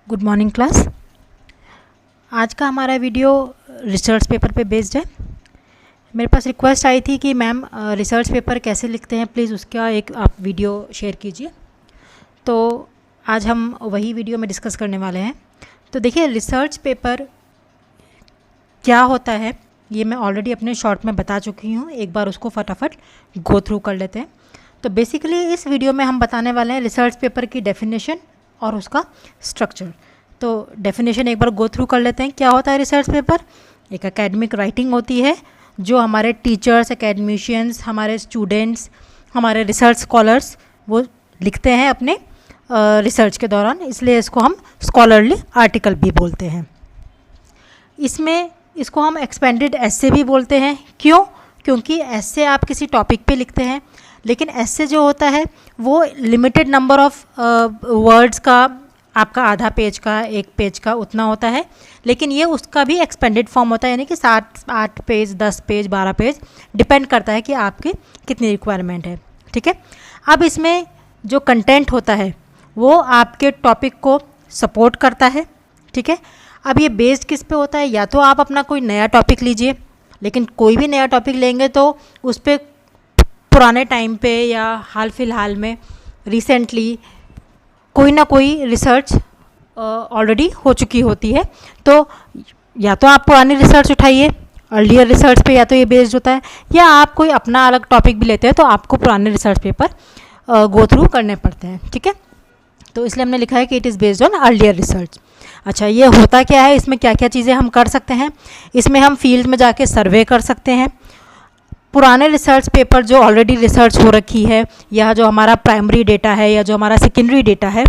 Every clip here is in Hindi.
Good morning class. आज का हमारा वीडियो रिसर्च पेपर पे बेस्ड है। मेरे पास रिक्वेस्ट आई थी कि मैम रिसर्च पेपर कैसे लिखते हैं, प्लीज़ उसका एक आप वीडियो शेयर कीजिए। तो आज हम वही वीडियो में डिस्कस करने वाले हैं। तो देखिए, रिसर्च पेपर क्या होता है ये मैं ऑलरेडी अपने शॉर्ट में बता चुकी हूँ, एक बार उसको फटाफट गो थ्रू कर लेते हैं। तो बेसिकली इस वीडियो में हम बताने वाले हैं रिसर्च पेपर की डेफिनेशन और उसका स्ट्रक्चर। तो डेफिनेशन एक बार गो थ्रू कर लेते हैं। क्या होता है रिसर्च पेपर? एक एकेडमिक राइटिंग होती है जो हमारे टीचर्स, एकेडमिशियंस, हमारे स्टूडेंट्स, हमारे रिसर्च स्कॉलर्स वो लिखते हैं अपने रिसर्च के दौरान, इसलिए इसको हम स्कॉलरली आर्टिकल भी बोलते हैं। इसको हम एक्सपेंडेड एस्से भी बोलते हैं। क्यों? क्योंकि एस्से आप किसी टॉपिक पे लिखते हैं, लेकिन एस्से जो होता है वो लिमिटेड नंबर ऑफ वर्ड्स का, आपका आधा पेज का, एक पेज का उतना होता है, लेकिन ये उसका भी एक्सपेंडेड फॉर्म होता है, यानी कि 7-8 पेज, 10 पेज, 12 पेज, डिपेंड करता है कि आपकी कितनी रिक्वायरमेंट है। ठीक है। अब इसमें जो कंटेंट होता है वो आपके टॉपिक को सपोर्ट करता है। ठीक है। अब ये बेस्ड किस पे होता है? या तो आप अपना कोई नया टॉपिक लीजिए, लेकिन कोई भी नया टॉपिक लेंगे तो उस पर पुराने टाइम पे या हाल फिलहाल में रिसेंटली कोई ना कोई रिसर्च ऑलरेडी हो चुकी होती है। तो या तो आप पुरानी रिसर्च उठाइए, अर्लियर रिसर्च पे या तो ये बेस्ड होता है, या आप कोई अपना अलग टॉपिक भी लेते हैं तो आपको पुराने रिसर्च पेपर गो थ्रू करने पड़ते हैं। ठीक है। तो इसलिए हमने लिखा है कि it is based on earlier research. अच्छा, ये होता क्या है, इसमें क्या क्या चीज़ें हम कर सकते हैं? इसमें हम फील्ड में जाके सर्वे कर सकते हैं। पुराने रिसर्च पेपर जो ऑलरेडी रिसर्च हो रखी है, या जो हमारा प्राइमरी डेटा है या जो हमारा सेकेंडरी डेटा है,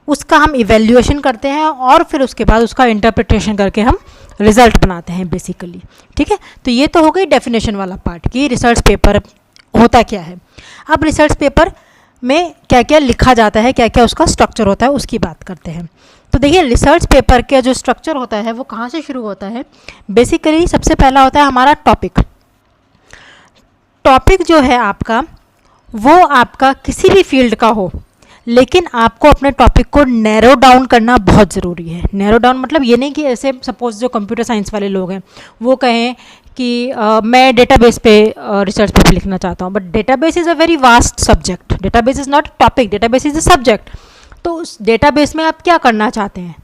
उसका हम इवेल्युएशन करते हैं और फिर उसके बाद उसका इंटरप्रिटेशन करके हम रिजल्ट बनाते हैं बेसिकली। ठीक है। तो ये तो हो गई डेफिनेशन वाला पार्ट कि रिसर्च पेपर होता क्या है। अब रिसर्च पेपर में क्या क्या लिखा जाता है, क्या क्या उसका स्ट्रक्चर होता है, उसकी बात करते हैं। तो देखिए, रिसर्च पेपर का जो स्ट्रक्चर होता है वो कहाँ से शुरू होता है? बेसिकली सबसे पहला होता है हमारा टॉपिक। टॉपिक जो है आपका, वो आपका किसी भी फील्ड का हो, लेकिन आपको अपने टॉपिक को नैरो डाउन करना बहुत ज़रूरी है। नैरो डाउन मतलब ये नहीं कि ऐसे सपोज जो कंप्यूटर साइंस वाले लोग हैं वो कहें कि मैं डेटाबेस पे रिसर्च पेपर लिखना चाहता हूँ, but database is a very vast subject. Database is not topic, database is a subject. तो उस डेटाबेस में आप क्या करना चाहते हैं?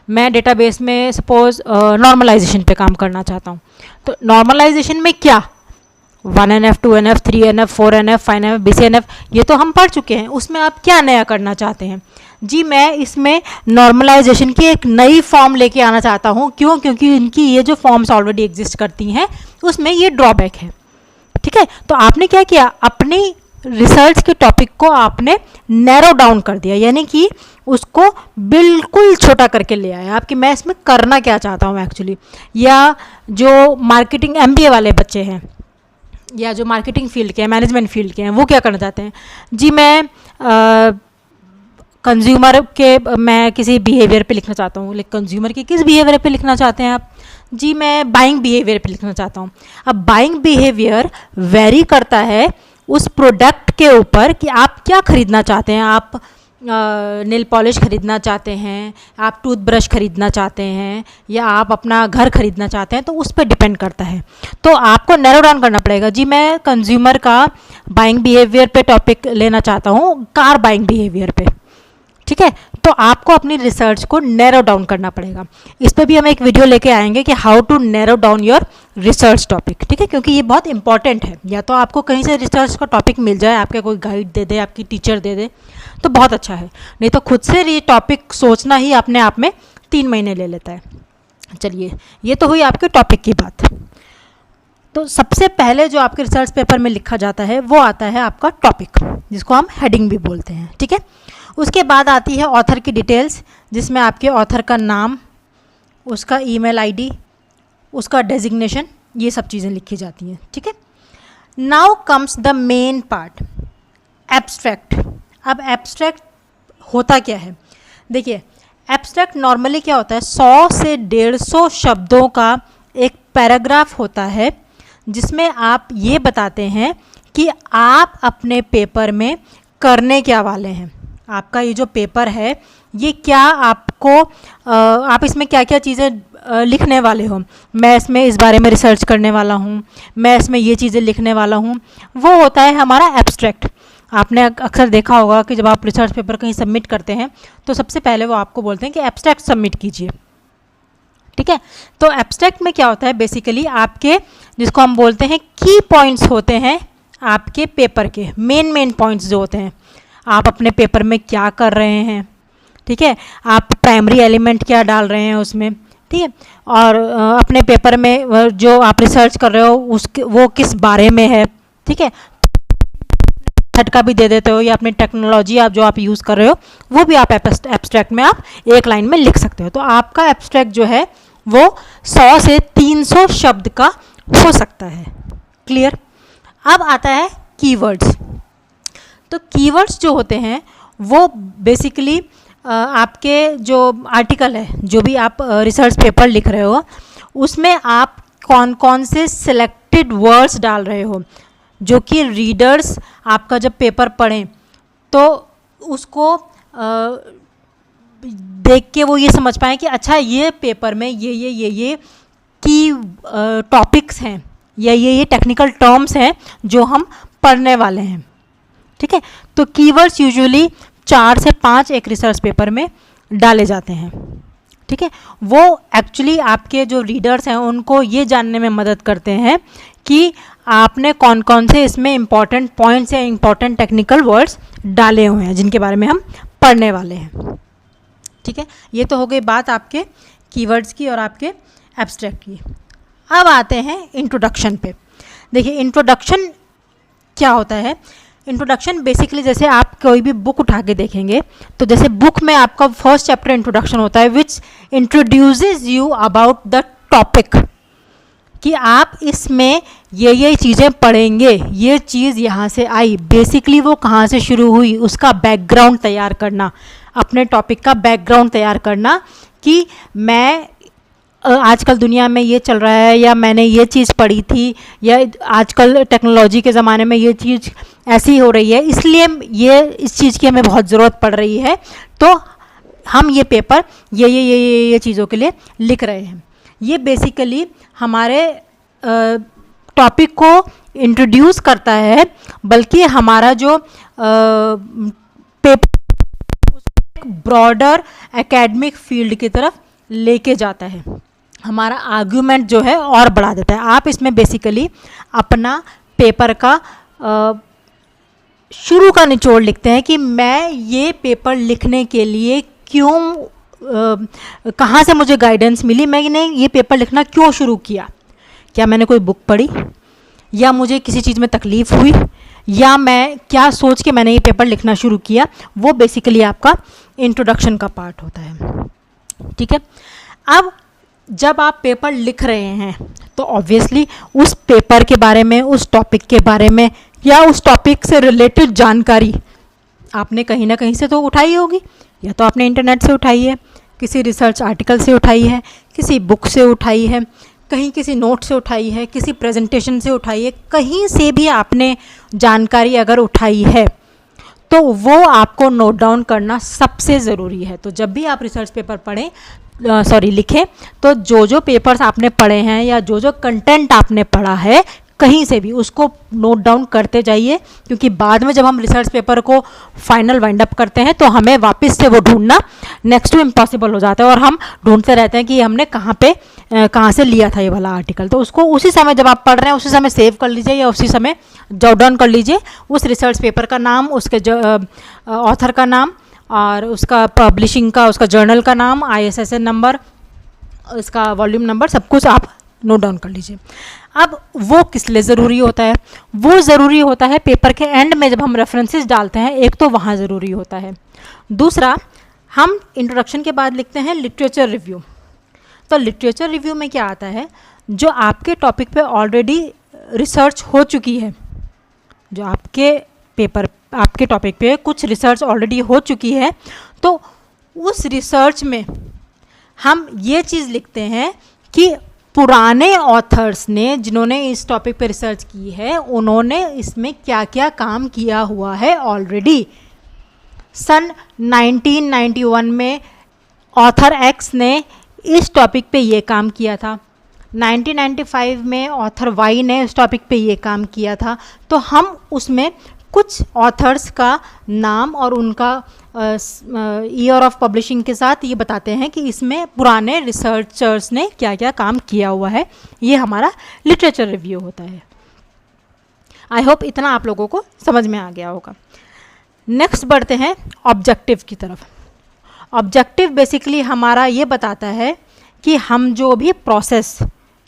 मैं डेटाबेस में सपोज नॉर्मलाइजेशन पे काम करना चाहता हूँ, तो नॉर्मलाइजेशन में क्या 1NF, 2NF, 3NF, 4NF, 5NF, BCNF, ये तो हम पढ़ चुके हैं। उसमें आप क्या नया करना चाहते हैं? जी, मैं इसमें नॉर्मलाइजेशन की एक नई फॉर्म लेके आना चाहता हूँ। क्यों? क्योंकि इनकी ये जो फॉर्म्स ऑलरेडी एग्जिस्ट करती हैं उसमें ये ड्रॉबैक है। ठीक है। तो आपने क्या किया, अपनी रिसर्च के टॉपिक को आपने नैरो डाउन कर दिया, यानी कि उसको बिल्कुल छोटा करके ले आया आप कि मैं इसमें करना क्या चाहता हूँ एक्चुअली। या जो मार्केटिंग MBA वाले बच्चे हैं या जो मार्केटिंग फील्ड के हैं, मैनेजमेंट फील्ड के हैं, वो क्या करना चाहते हैं? जी, मैं कंज्यूमर के, मैं किसी बिहेवियर पे लिखना चाहता हूँ। लेकिन कंज्यूमर के किस बिहेवियर पे लिखना चाहते हैं आप? जी, मैं बाइंग बिहेवियर पे लिखना चाहता हूँ। अब बाइंग बिहेवियर वेरी करता है उस प्रोडक्ट के ऊपर कि आप क्या खरीदना चाहते हैं। आप नेल पॉलिश खरीदना चाहते हैं, आप टूथब्रश खरीदना चाहते हैं, या आप अपना घर खरीदना चाहते हैं, तो उस पर डिपेंड करता है। तो आपको नैरो डाउन करना पड़ेगा। जी, मैं कंज्यूमर का बाइंग बिहेवियर पे टॉपिक लेना चाहता हूँ, कार बाइंग बिहेवियर पे। ठीक है। तो आपको अपनी रिसर्च को नैरो डाउन करना पड़ेगा। इस पर भी हम एक वीडियो लेके आएंगे कि how to narrow down your research topic. ठीक है। क्योंकि ये बहुत इंपॉर्टेंट है। या तो आपको कहीं से रिसर्च का टॉपिक मिल जाए, आपके कोई गाइड दे दे, आपकी टीचर दे दे, तो बहुत अच्छा है, नहीं तो खुद से ये टॉपिक सोचना ही अपने आप में 3 महीने ले लेता है। चलिए, ये तो हुई आपके टॉपिक की बात। तो सबसे पहले जो आपके रिसर्च पेपर में लिखा जाता है वो आता है आपका टॉपिक, जिसको हम हेडिंग भी बोलते हैं। ठीक है। उसके बाद आती है ऑथर की डिटेल्स, जिसमें आपके ऑथर का नाम, उसका ईमेल आईडी, उसका डेजिग्नेशन, ये सब चीज़ें लिखी जाती हैं। ठीक है। Now comes the main part, abstract. अब एब्स्ट्रैक्ट होता क्या है? देखिए, एब्स्ट्रैक्ट नॉर्मली क्या होता है, 100 से 150 शब्दों का एक पैराग्राफ होता है, जिसमें आप ये बताते हैं कि आप अपने पेपर में करने क्या वाले हैं। आपका ये जो पेपर है ये क्या आपको आप इसमें क्या क्या चीज़ें लिखने वाले हो, मैं इसमें इस बारे में रिसर्च करने वाला हूँ, मैं इसमें ये चीज़ें लिखने वाला हूँ, वो होता है हमारा एब्स्ट्रैक्ट। आपने अक्सर देखा होगा कि जब आप रिसर्च पेपर कहीं सबमिट करते हैं तो सबसे पहले वो आपको बोलते हैं कि एब्स्ट्रैक्ट सबमिट कीजिए, ठीक है। तो एब्स्ट्रैक्ट में क्या होता है, बेसिकली आपके जिसको हम बोलते हैं की पॉइंट्स होते हैं आपके पेपर के, मेन पॉइंट्स जो होते हैं, आप अपने पेपर में क्या कर रहे हैं, ठीक है, आप प्राइमरी एलिमेंट क्या डाल रहे हैं उसमें, ठीक है, और अपने पेपर में जो आप रिसर्च कर रहे हो उसके वो किस बारे में है, ठीक है, झटका भी दे देते हो, या अपनी टेक्नोलॉजी आप जो आप यूज़ कर रहे हो वो भी आप एब्स्ट्रैक्ट में आप एक लाइन में लिख सकते हो। तो आपका एब्स्ट्रैक्ट जो है वो 100 से 300 शब्द का हो सकता है। क्लियर। अब आता है कीवर्ड्स। तो कीवर्ड्स जो होते हैं वो बेसिकली आपके जो आर्टिकल है, जो भी आप रिसर्च पेपर लिख रहे हो, उसमें आप कौन कौन से सिलेक्टेड वर्ड्स डाल रहे हो जो कि रीडर्स आपका जब पेपर पढ़ें तो उसको देख के वो ये समझ पाएँ कि अच्छा ये पेपर में ये की टॉपिक्स हैं या ये टेक्निकल टर्म्स हैं जो हम पढ़ने वाले हैं, ठीक है। तो कीवर्ड्स यूजुअली 4 से 5 एक रिसर्च पेपर में डाले जाते हैं, ठीक है। वो एक्चुअली आपके जो रीडर्स हैं उनको ये जानने में मदद करते हैं कि आपने कौन कौन से इसमें इंपॉर्टेंट पॉइंट्स या इंपॉर्टेंट टेक्निकल वर्ड्स डाले हुए हैं जिनके बारे में हम पढ़ने वाले हैं, ठीक है। ये तो हो गई बात आपके कीवर्ड्स की और आपके एब्स्ट्रैक्ट की। अब आते हैं इंट्रोडक्शन पे। देखिए इंट्रोडक्शन क्या होता है। इंट्रोडक्शन बेसिकली जैसे आप कोई भी बुक उठा के देखेंगे तो जैसे बुक में आपका फर्स्ट चैप्टर इंट्रोडक्शन होता है which introduces you about the topic, कि आप इसमें ये चीज़ें पढ़ेंगे, ये चीज़ यहाँ से आई, बेसिकली वो कहाँ से शुरू हुई, उसका बैकग्राउंड तैयार करना, अपने टॉपिक का बैकग्राउंड तैयार करना कि मैं आजकल दुनिया में ये चल रहा है या मैंने ये चीज़ पढ़ी थी या आजकल टेक्नोलॉजी के ज़माने में ये चीज़ ऐसी हो रही है, इसलिए ये इस चीज़ की हमें बहुत ज़रूरत पड़ रही है, तो हम ये पेपर ये चीज़ों के लिए लिख रहे हैं। ये बेसिकली हमारे टॉपिक को इंट्रोड्यूस करता है, बल्कि हमारा जो पेपर ब्रॉडर एकेडमिक फील्ड की तरफ लेके जाता है, हमारा आर्गुमेंट जो है और बढ़ा देता है। आप इसमें बेसिकली अपना पेपर का शुरू का निचोड़ लिखते हैं कि मैं ये पेपर लिखने के लिए क्यों, कहाँ से मुझे गाइडेंस मिली, मैंने ये पेपर लिखना क्यों शुरू किया, क्या मैंने कोई बुक पढ़ी या मुझे किसी चीज़ में तकलीफ़ हुई या मैं क्या सोच के मैंने ये पेपर लिखना शुरू किया, वो बेसिकली आपका इंट्रोडक्शन का पार्ट होता है, ठीक है। अब जब आप पेपर लिख रहे हैं तो ऑब्वियसली उस पेपर के बारे में, उस टॉपिक के बारे में या उस टॉपिक से रिलेटेड जानकारी आपने कहीं ना कहीं से तो उठाई होगी, या तो आपने इंटरनेट से उठाई है, किसी रिसर्च आर्टिकल से उठाई है, किसी बुक से उठाई है, कहीं किसी नोट से उठाई है, किसी प्रेजेंटेशन से उठाई है, कहीं से भी आपने जानकारी अगर उठाई है तो वो आपको नोट डाउन करना सबसे ज़रूरी है। तो जब भी आप रिसर्च पेपर पढ़ें लिखें तो जो पेपर्स आपने पढ़े हैं या जो कंटेंट आपने पढ़ा है कहीं से भी उसको नोट डाउन करते जाइए, क्योंकि बाद में जब हम रिसर्च पेपर को फाइनल वाइंड अप करते हैं तो हमें वापस से वो ढूंढना नेक्स्ट टू इम्पॉसिबल हो जाता है और हम ढूंढते रहते हैं कि हमने कहाँ से लिया था ये वाला आर्टिकल। तो उसको उसी समय जब आप पढ़ रहे हैं उसी समय सेव कर लीजिए या उसी समय जॉट डाउन कर लीजिए उस रिसर्च पेपर का नाम, उसके ऑथर का नाम और उसका पब्लिशिंग का, उसका जर्नल का नाम, ISSN नंबर, इसका वॉल्यूम नंबर, सब कुछ आप नोट डाउन कर लीजिए। अब वो किस लिए ज़रूरी होता है? वो ज़रूरी होता है पेपर के एंड में जब हम रेफरेंसेस डालते हैं, एक तो वहाँ ज़रूरी होता है, दूसरा हम इंट्रोडक्शन के बाद लिखते हैं लिटरेचर रिव्यू। तो लिटरेचर रिव्यू में क्या आता है, जो आपके टॉपिक पे ऑलरेडी रिसर्च हो चुकी है, जो आपके टॉपिक पे कुछ रिसर्च ऑलरेडी हो चुकी है, तो उस रिसर्च में हम ये चीज़ लिखते हैं कि पुराने ऑथर्स ने जिन्होंने इस टॉपिक पे रिसर्च की है उन्होंने इसमें क्या क्या काम किया हुआ है ऑलरेडी। सन 1991 में ऑथर एक्स ने इस टॉपिक पे ये काम किया था, 1995 में ऑथर वाई ने इस टॉपिक पे ये काम किया था। तो हम उसमें कुछ ऑथर्स का नाम और उनका ईयर ऑफ पब्लिशिंग के साथ ये बताते हैं कि इसमें पुराने रिसर्चर्स ने क्या क्या काम किया हुआ है। ये हमारा लिटरेचर रिव्यू होता है। आई होप इतना आप लोगों को समझ में आ गया होगा। नेक्स्ट बढ़ते हैं ऑब्जेक्टिव की तरफ। ऑब्जेक्टिव बेसिकली हमारा ये बताता है कि हम जो भी प्रोसेस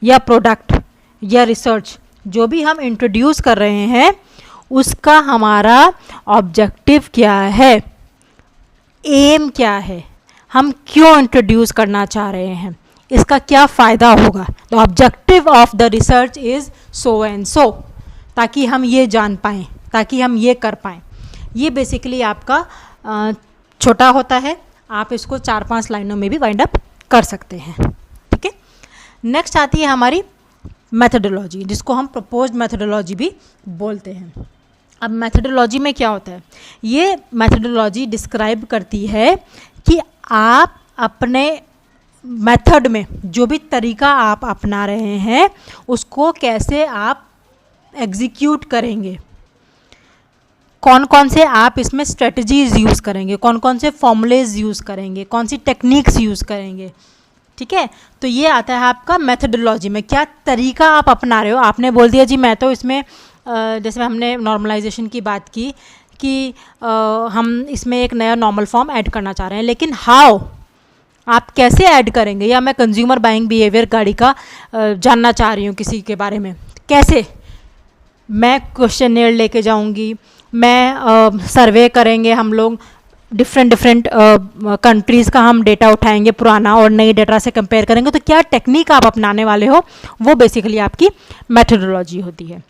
या प्रोडक्ट या रिसर्च जो भी हम इंट्रोड्यूस कर रहे हैं उसका हमारा ऑब्जेक्टिव क्या है, एम क्या है, हम क्यों इंट्रोड्यूस करना चाह रहे हैं, इसका क्या फ़ायदा होगा। The objective of the research is so and so, ताकि हम ये जान पाएँ, ताकि हम ये कर पाएँ। ये बेसिकली आपका छोटा होता है, आप इसको 4-5 लाइनों में भी वाइंड अप कर सकते हैं। ठीक है, नेक्स्ट आती है हमारी मेथडोलॉजी, जिसको हम प्रपोज्ड मेथडोलॉजी भी बोलते हैं। अब मेथडोलॉजी में क्या होता है, ये मेथडोलॉजी डिस्क्राइब करती है कि आप अपने मेथड में जो भी तरीका आप अपना रहे हैं उसको कैसे आप एग्जीक्यूट करेंगे, कौन कौन से आप इसमें स्ट्रेटजीज यूज़ करेंगे, कौन कौन से फॉर्मूलेज यूज़ करेंगे, कौन सी टेक्निक्स यूज़ करेंगे। ठीक है, तो ये आता है आपका मेथडोलॉजी में, क्या तरीका आप अपना रहे हो। आपने बोल दिया जी मैं तो इसमें जैसे हमने नॉर्मलाइजेशन की बात की कि हम इसमें एक नया नॉर्मल फॉर्म ऐड करना चाह रहे हैं, लेकिन हाउ, आप कैसे ऐड करेंगे। या मैं कंज्यूमर बाइंग बिहेवियर गाड़ी का जानना चाह रही हूँ किसी के बारे में, कैसे, मैं क्वेश्चनेयर लेके जाऊँगी, मैं सर्वे करेंगे, हम लोग डिफरेंट कंट्रीज़ का हम डेटा उठाएंगे, पुराना और नई डेटा से कंपेयर करेंगे। तो क्या टेक्निक आप अपनाने वाले हो, वो बेसिकली आपकी मेथडोलॉजी होती है।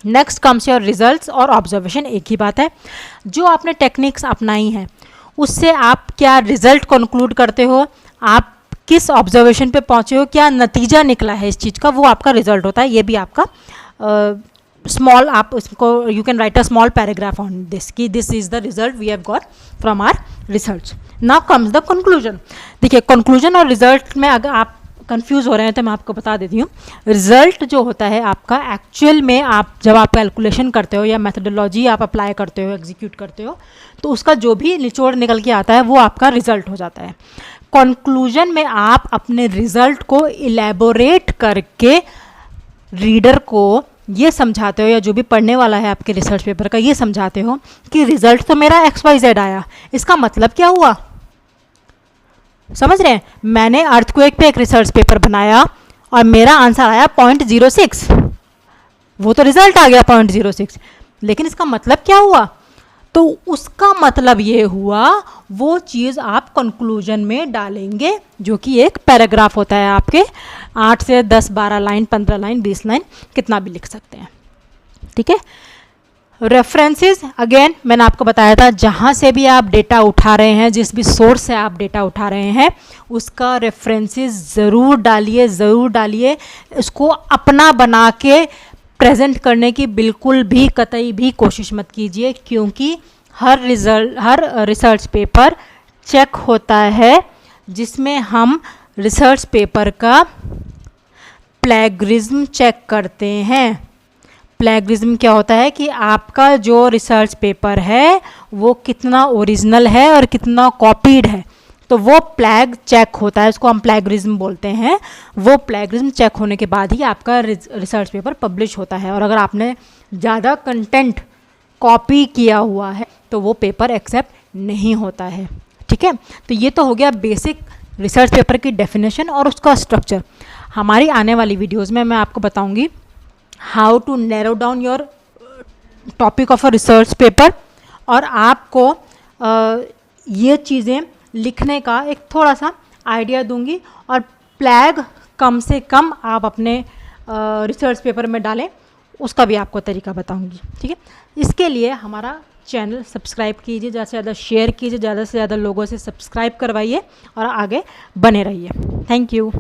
नेक्स्ट कम्स योर रिजल्ट्स और ऑब्जर्वेशन, एक ही बात है। जो आपने टेक्निक्स अपनाई हैं उससे आप क्या रिजल्ट कंक्लूड करते हो, आप किस ऑब्जर्वेशन पे पहुँचे हो, क्या नतीजा निकला है इस चीज़ का, वो आपका रिजल्ट होता है। ये भी आपका स्मॉल, आप उसको you can write a small paragraph on this कि this is the result we have got from our research. Now comes the conclusion. देखिए, कंक्लूजन और रिजल्ट में अगर आप कंफ्यूज हो रहे हैं तो मैं आपको बता देती हूँ। रिजल्ट जो होता है आपका एक्चुअल में, आप जब आप कैलकुलेशन करते हो या मेथडोलॉजी आप अप्लाई करते हो, एग्जीक्यूट करते हो, तो उसका जो भी निचोड़ निकल के आता है वो आपका रिजल्ट हो जाता है। कंक्लूजन में आप अपने रिजल्ट को इलेबोरेट करके रीडर को ये समझाते हो, या जो भी पढ़ने वाला है आपके रिसर्च पेपर का, ये समझाते हो कि रिजल्ट तो मेरा XYZ आया, इसका मतलब क्या हुआ। समझ रहे हैं, मैंने अर्थक्वेक पे एक रिसर्च पेपर बनाया और मेरा आंसर आया 0.06, वो तो रिजल्ट आ गया 0.06, लेकिन इसका मतलब क्या हुआ। तो उसका मतलब ये हुआ, वो चीज़ आप कंक्लूजन में डालेंगे, जो कि एक पैराग्राफ होता है आपके 8 से 10, 12 लाइन, 15 लाइन, 20 लाइन, कितना भी लिख सकते हैं। ठीक है, रेफरेंसेस, अगेन मैंने आपको बताया था, जहाँ से भी आप डेटा उठा रहे हैं, जिस भी सोर्स से आप डेटा उठा रहे हैं, उसका रेफरेंसेस ज़रूर डालिए, ज़रूर डालिए। इसको अपना बना के प्रेजेंट करने की बिल्कुल भी कतई भी कोशिश मत कीजिए, क्योंकि हर रिसर्च पेपर चेक होता है जिसमें हम रिसर्च पेपर का प्लेगरिज्म चेक करते हैं। प्लेगरिज्म क्या होता है कि आपका जो रिसर्च पेपर है वो कितना ओरिजिनल है और कितना कॉपीड है, तो वो प्लैग चेक होता है, उसको हम प्लेगरिज्म बोलते हैं। वो प्लेगरिज्म चेक होने के बाद ही आपका रिसर्च पेपर पब्लिश होता है। और अगर आपने ज़्यादा कंटेंट कॉपी किया हुआ है तो वो पेपर एक्सेप्ट नहीं होता है। ठीक है, तो ये तो हो गया बेसिक रिसर्च पेपर की डेफिनेशन और उसका स्ट्रक्चर। हमारी आने वाली वीडियोज़ में मैं आपको बताऊँगी how to narrow down your topic of a research paper, और आपको ये चीज़ें लिखने का एक थोड़ा सा आइडिया दूंगी, और प्लैग कम से कम आप अपने रिसर्च पेपर में डालें, उसका भी आपको तरीका बताऊंगी। ठीक है, इसके लिए हमारा चैनल सब्सक्राइब कीजिए, ज़्यादा से ज़्यादा शेयर कीजिए, ज़्यादा से ज़्यादा लोगों से सब्सक्राइब करवाइए और आगे बने रहिए। Thank you.